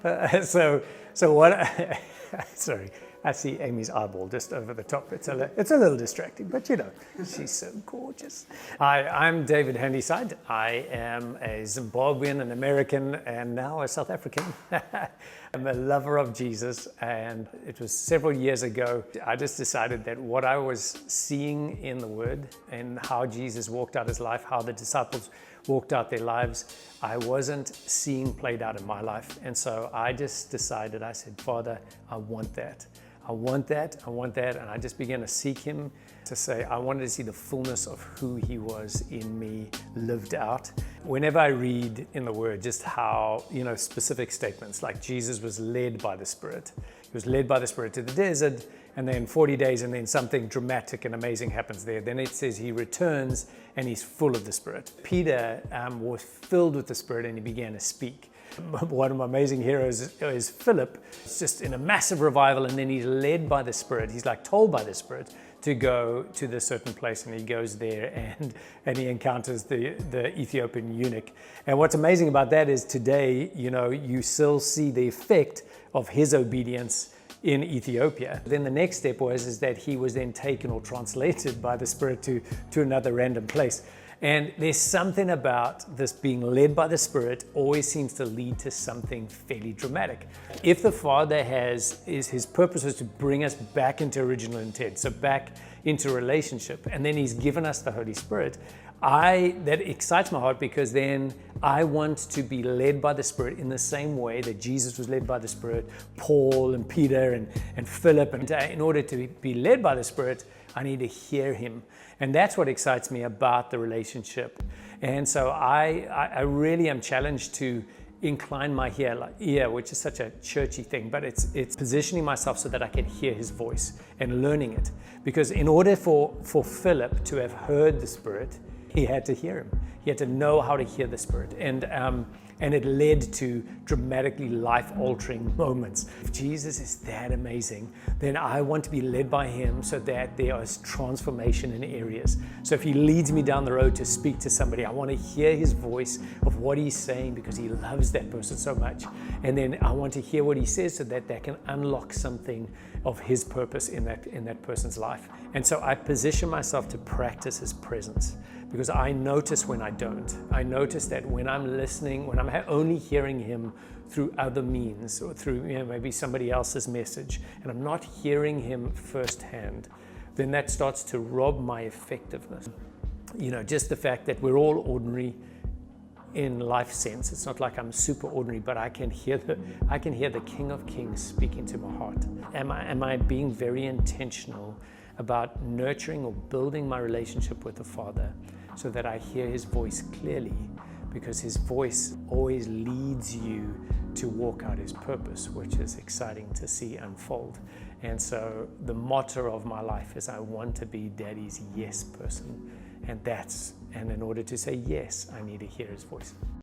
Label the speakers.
Speaker 1: So what? Sorry, I see Amy's eyeball just over the top. It's a little distracting, but you know, she's so gorgeous. Hi, I'm David Handyside. I am a Zimbabwean, an American, and now a South African. I'm a lover of Jesus, and it was several years ago, I just decided that what I was seeing in the Word and how Jesus walked out his life, how the disciples walked out their lives, I wasn't seeing played out in my life. And so I just decided, I said, Father, I want that. I want that, I want that. And I just began to seek him to say, I wanted to see the fullness of who he was in me lived out. Whenever I read in the Word just how, specific statements like Jesus was led by the Spirit. He was led by the Spirit to the desert, and then 40 days, and then something dramatic and amazing happens there. Then it says he returns and he's full of the Spirit. Peter was filled with the Spirit and he began to speak. One of my amazing heroes is Philip. It's just in a massive revival, and then he's led by the Spirit. He's like told by the Spirit to go to this certain place, and he goes there and he encounters the Ethiopian eunuch. And what's amazing about that is today, you still see the effect of his obedience in Ethiopia. Then the next step is that he was then taken or translated by the Spirit to another random place. And there's something about this being led by the Spirit always seems to lead to something fairly dramatic. If the Father his purpose is to bring us back into original intent, so back into relationship, and then he's given us the Holy Spirit, that excites my heart, because then I want to be led by the Spirit in the same way that Jesus was led by the Spirit, Paul and Peter and Philip. And in order to be led by the Spirit, I need to hear him. And that's what excites me about the relationship. And so I really am challenged to incline my ear, which is such a churchy thing, but it's positioning myself so that I can hear his voice and learning it. Because in order for Philip to have heard the Spirit, he had to hear him. He had to know how to hear the Spirit. And it led to dramatically life-altering moments. If Jesus is that amazing, then I want to be led by him so that there is transformation in areas. So if he leads me down the road to speak to somebody, I want to hear his voice of what he's saying, because he loves that person so much. And then I want to hear what he says so that can unlock something of his purpose in that person's life. And so I position myself to practice his presence, because I notice when I don't. I notice that when I'm listening, when I'm only hearing him through other means, or through maybe somebody else's message, and I'm not hearing him firsthand, then that starts to rob my effectiveness. Just the fact that we're all ordinary in life sense. It's not like I'm super ordinary, but I can hear the King of Kings speaking to my heart. Am I being very intentional about nurturing or building my relationship with the Father so that I hear his voice clearly? Because his voice always leads you to walk out his purpose, which is exciting to see unfold. And so the motto of my life is I want to be Daddy's yes person. And in order to say yes, I need to hear his voice.